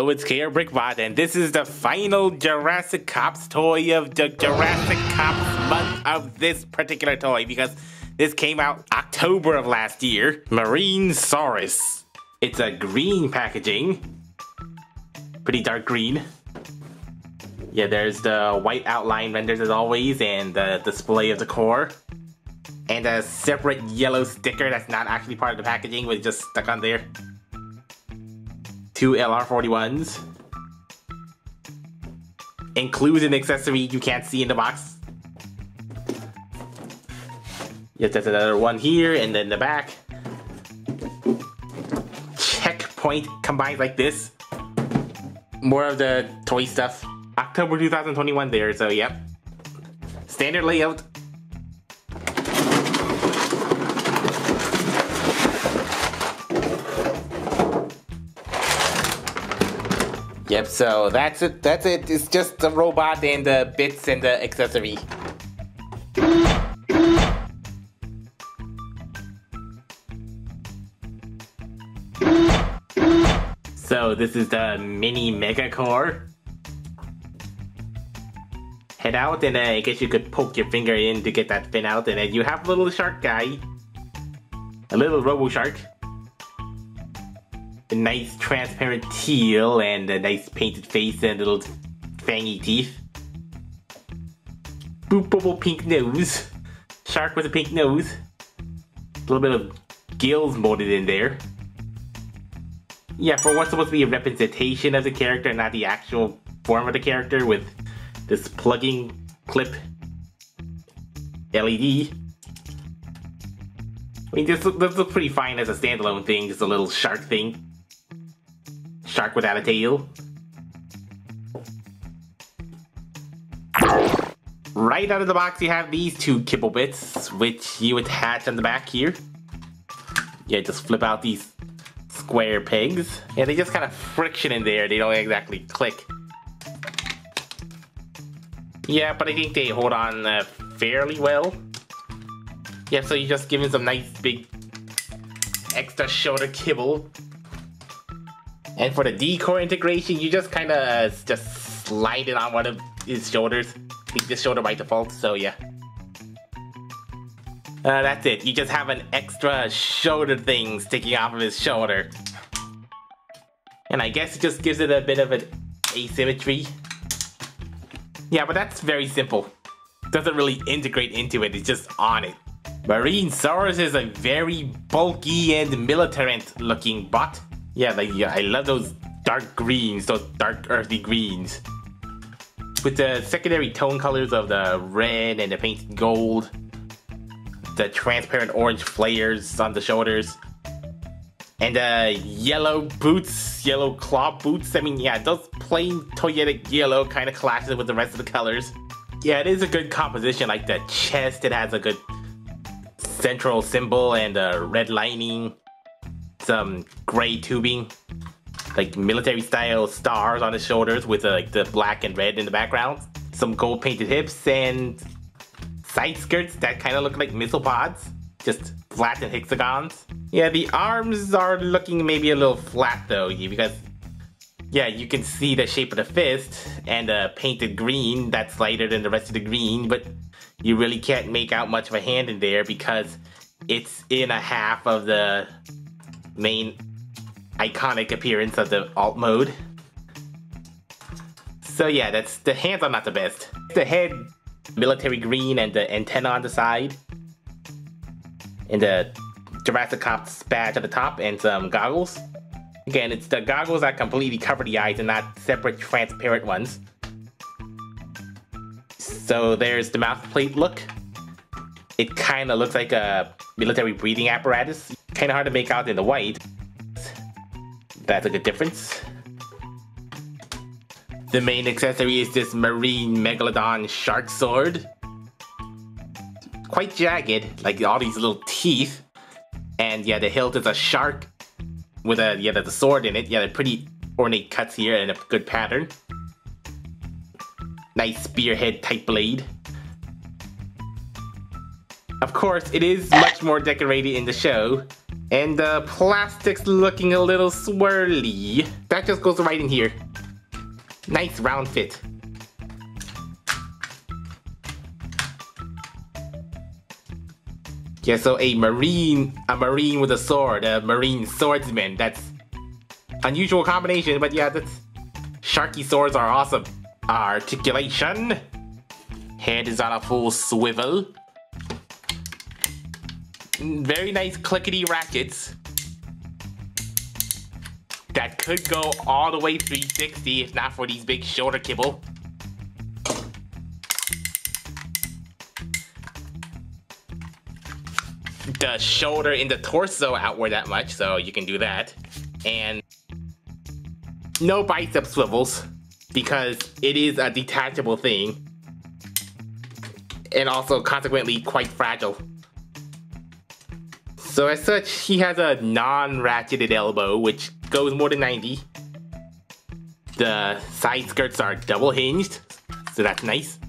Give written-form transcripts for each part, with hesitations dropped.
Hello, it's KRBrickBot, and this is the final Jurassic Cops toy of the Jurassic Cops Month of this particular toy, because this came out October of last year. Marinesaurus. It's a green packaging. Pretty dark green. Yeah, there's the white outline renders as always, and the display of the core. And a separate yellow sticker that's not actually part of the packaging, but just stuck on there. 2 LR41s. Includes an accessory you can't see in the box. Yes, there's another one here, and then the back. Checkpoint combined like this. More of the toy stuff. October 2021 there, so yep. Standard layout. Yep, so that's it. It's just the robot and the bits and the accessory. So this is the mini mega core. Head out, and I guess you could poke your finger in to get that fin out, and then you have a little shark guy. A little robo shark. A nice transparent teal and a nice painted face and little fangy teeth. Boopable pink nose. Shark with a pink nose. A little bit of gills molded in there. Yeah, for what's supposed to be a representation of the character, not the actual form of the character, with this plugging clip LED. I mean, this looks pretty fine as a standalone thing, just a little shark thing. Shark without a tail. Right out of the box you have these two kibble bits, which you attach on the back here. Yeah, just flip out these square pegs. Yeah, they just kind of friction in there, they don't exactly click. Yeah, but I think they hold on fairly well. Yeah, so you just give it some nice big extra shoulder kibble. And for the D-core integration, you just kind of just slide it on one of his shoulders. I think this shoulder by default, so yeah. That's it. You just have an extra shoulder thing sticking off of his shoulder. And I guess it just gives it a bit of an asymmetry. Yeah, but that's very simple. Doesn't really integrate into it, it's just on it. Marinesaurus is a very bulky and militant looking bot. Yeah, I love those dark greens, those dark earthy greens. With the secondary tone colors of the red and the painted gold. The transparent orange flares on the shoulders. And yellow boots, yellow claw boots. I mean, yeah, those plain toyetic yellow kind of clashes with the rest of the colors. Yeah, it is a good composition, like the chest, it has a good central symbol and a red lining. Some gray tubing, like military style stars on the shoulders with like the black and red in the background. Some gold painted hips and side skirts that kind of look like missile pods, just flat and hexagons. Yeah, the arms are looking maybe a little flat though, because yeah, you can see the shape of the fist and the painted green that's lighter than the rest of the green, but you really can't make out much of a hand in there because it's in a half of the main iconic appearance of the alt mode. So yeah, the hands are not the best. The head, military green, and the antenna on the side. And the Jurassic Cops badge at the top, and some goggles. Again, it's the goggles that completely cover the eyes and not separate transparent ones. So there's the mouth plate look. It kind of looks like a military breathing apparatus. Kind of hard to make out in the white. That's a good difference. The main accessory is this marine Megalodon shark sword. Quite jagged, like all these little teeth. And yeah, the hilt is a shark with the sword in it. Yeah, they're pretty ornate cuts here and a good pattern. Nice spearhead type blade. Of course, it is much more decorated in the show. And the plastic's looking a little swirly. That just goes right in here. Nice round fit. Yeah, so a marine with a sword, a marine swordsman. That's unusual combination, but yeah, that's sharky swords are awesome. Articulation. Head is on a full swivel. Very nice clickety ratchets. That could go all the way 360 if not for these big shoulder kibble. The shoulder and the torso outward that much, so you can do that. And no bicep swivels, because it is a detachable thing. And also, consequently, quite fragile. So as such, he has a non-ratcheted elbow, which goes more than 90. The side skirts are double hinged, so that's nice.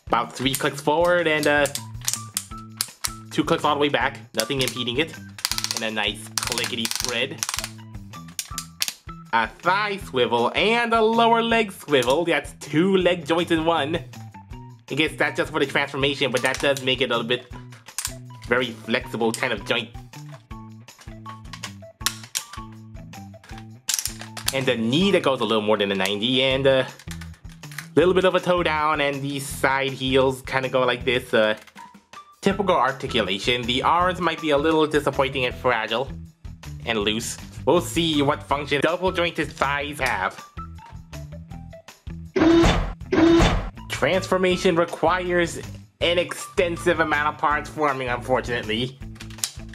About 3 clicks forward and 2 clicks all the way back, nothing impeding it. And a nice clickety spread. A thigh swivel and a lower leg swivel. That's 2 leg joints in one. I guess that's just for the transformation, but that does make it a little bit very flexible kind of joint. And the knee that goes a little more than the 90, and a little bit of a toe down, and these side heels kind of go like this. Typical articulation. The arms might be a little disappointing and fragile and loose. We'll see what function double jointed thighs have. Transformation requires an extensive amount of parts forming, unfortunately.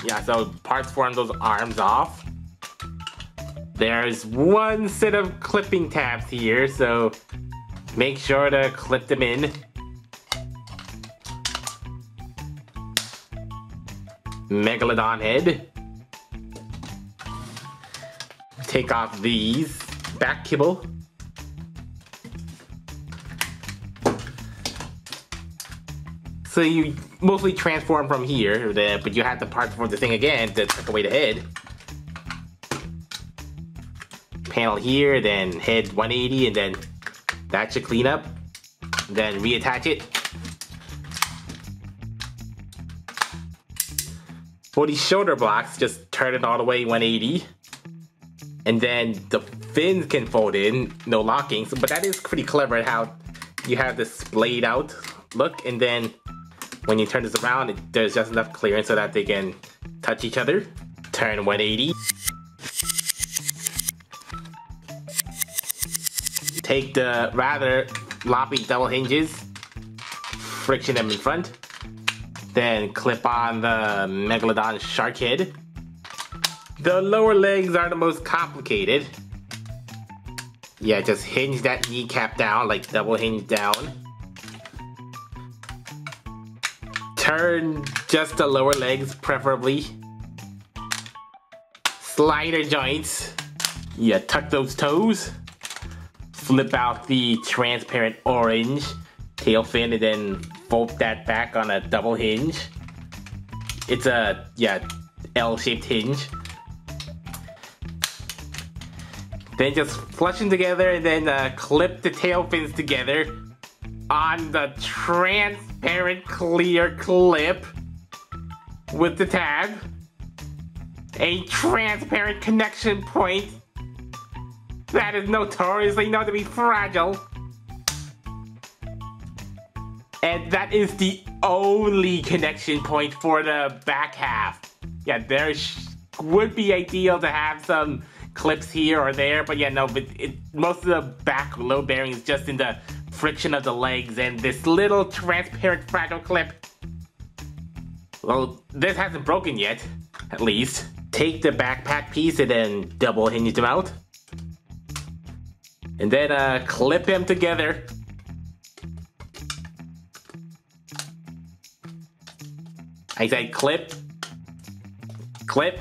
Yeah, so parts form those arms off. There's 1 set of clipping tabs here, so make sure to clip them in. Megalodon head. Take off these back kibble. So you mostly transform from here, but you have to part form the thing again to take away the head. Panel here, then head 180, and then that should clean up. Then reattach it. For these shoulder blocks, just turn it all the way 180. And then the fins can fold in, no locking. But that is pretty clever how you have this splayed out look, and then when you turn this around, there's just enough clearance so that they can touch each other. Turn 180. Take the rather floppy double hinges, friction them in front. Then clip on the Megalodon shark head. The lower legs are the most complicated. Yeah, just hinge that kneecap down, like double hinge down. Turn just the lower legs, preferably. Slider joints. Yeah, tuck those toes. Flip out the transparent orange tail fin and then fold that back on a double hinge. It's a, yeah, L-shaped hinge. Then just flush them together and then clip the tail fins together on the transparent clear clip with the tab. A transparent connection point that is notoriously known to be fragile. And that is the only connection point for the back half. Yeah, there would be ideal to have some clips here or there, but yeah, no, but most of the back load bearing is just in the friction of the legs and this little transparent fragile clip. Well, this hasn't broken yet, at least. Take the backpack piece and then double hinge them out. And then clip them together. I said clip. Clip.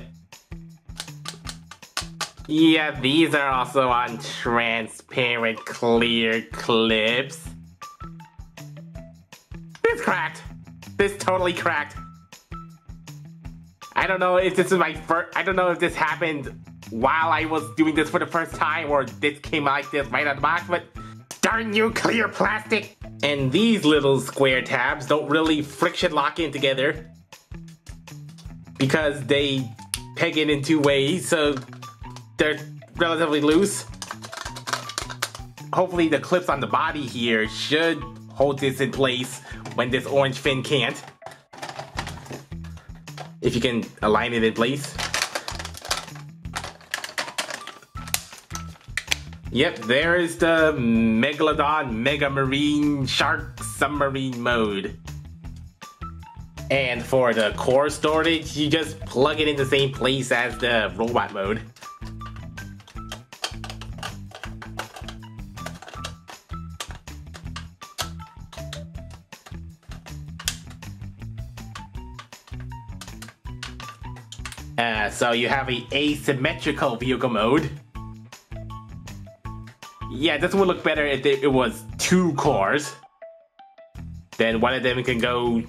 Yeah, these are also on transparent clear clips. This cracked. This totally cracked. I don't know if this is my first, I don't know if this happened while I was doing this for the first time or this came like this right out of the box, but darn you, clear plastic! And these little square tabs don't really friction lock in together because they peg it in two ways, so they're relatively loose. Hopefully the clips on the body here should hold this in place when this orange fin can't. If you can align it in place. Yep, there is the Megalodon Mega Marine Shark Submarine mode. And for the core storage, you just plug it in the same place as the robot mode. So you have a asymmetrical vehicle mode. Yeah, this would look better if it was two cores. Then one of them can go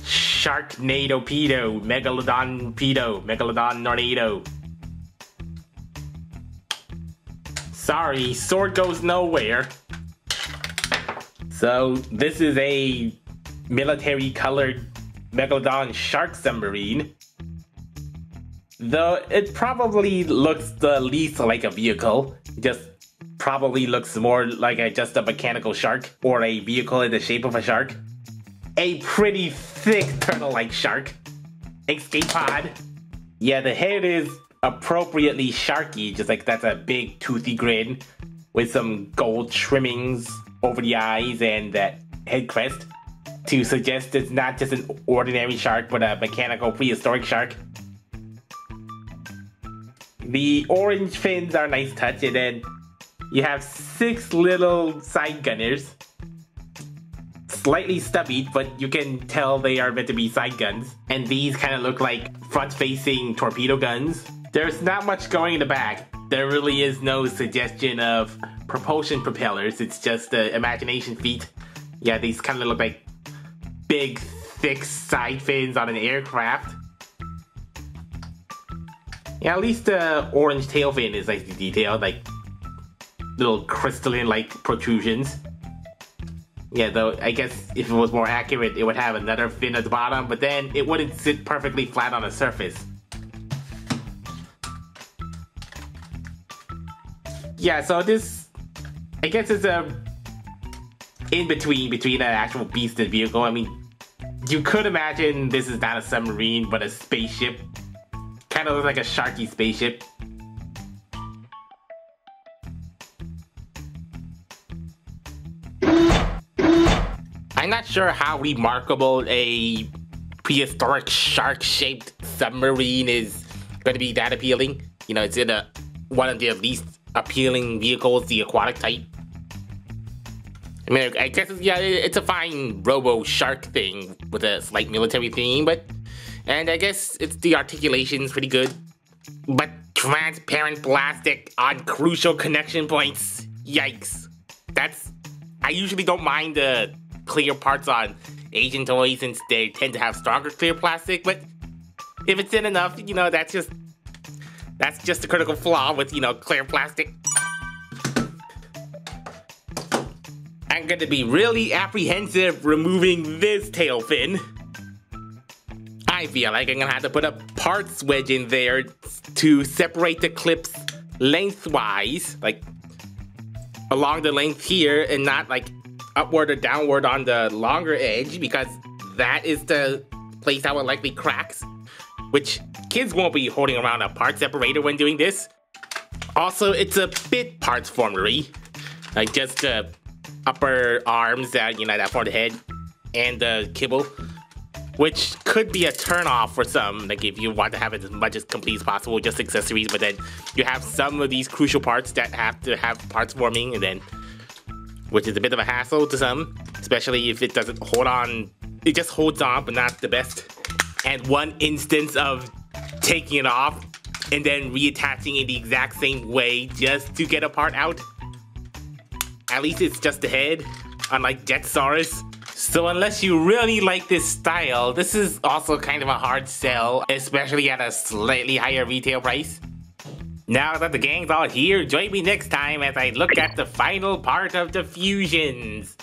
Sharknado Pedo, Megalodon Pedo, Megalodon Tornado. Sorry, sword goes nowhere. So this is a military colored Megalodon shark submarine. Though it probably looks the least like a vehicle, just probably looks more like just a mechanical shark or a vehicle in the shape of a shark. A pretty thick turtle-like shark. Escape pod. Yeah, the head is appropriately sharky, just like that's a big toothy grin with some gold trimmings over the eyes and that head crest to suggest it's not just an ordinary shark but a mechanical prehistoric shark. The orange fins are a nice touch, and then you have 6 little side gunners. Slightly stubby, but you can tell they are meant to be side guns. And these kind of look like front-facing torpedo guns. There's not much going in the back. There really is no suggestion of propulsion propellers. It's just an imagination feat. Yeah, these kind of look like big, thick side fins on an aircraft. Yeah, at least the orange tail fin is nicely detailed, like little crystalline-like protrusions. Yeah, though I guess if it was more accurate, it would have another fin at the bottom, but then it wouldn't sit perfectly flat on the surface. Yeah, so this, I guess it's a in-between between an actual beast and vehicle. I mean, you could imagine this is not a submarine, but a spaceship. Kind of looks like a sharky spaceship. I'm not sure how remarkable a prehistoric shark-shaped submarine is going to be that appealing. You know, it's in one of the least appealing vehicles, the aquatic type. I mean, I guess it's a fine robo-shark thing with a slight military theme, and I guess the articulation's pretty good. But transparent plastic on crucial connection points. Yikes. I usually don't mind the clear parts on Asian toys since they tend to have stronger clear plastic, but if it's in enough, you know, that's just a critical flaw with, you know, clear plastic. I'm going to be really apprehensive removing this tail fin. I feel like I'm gonna have to put a parts wedge in there to separate the clips lengthwise, like along the length here, and not like upward or downward on the longer edge, because that is the place that will likely cracks, which kids won't be holding around a part separator when doing this. Also, it's a bit parts formery, like just the upper arms that, you know, that form the head and the kibble, which could be a turn-off for some, like if you want to have it as much as complete as possible, just accessories, but then you have some of these crucial parts that have to have parts forming, and then, which is a bit of a hassle to some, especially if it doesn't hold on, it just holds on, but not the best. And one instance of taking it off and then reattaching in the exact same way just to get a part out. At least it's just the head, unlike Jetsaurus. So unless you really like this style, this is also kind of a hard sell, especially at a slightly higher retail price. Now that the gang's all here, join me next time as I look at the final part of the fusions.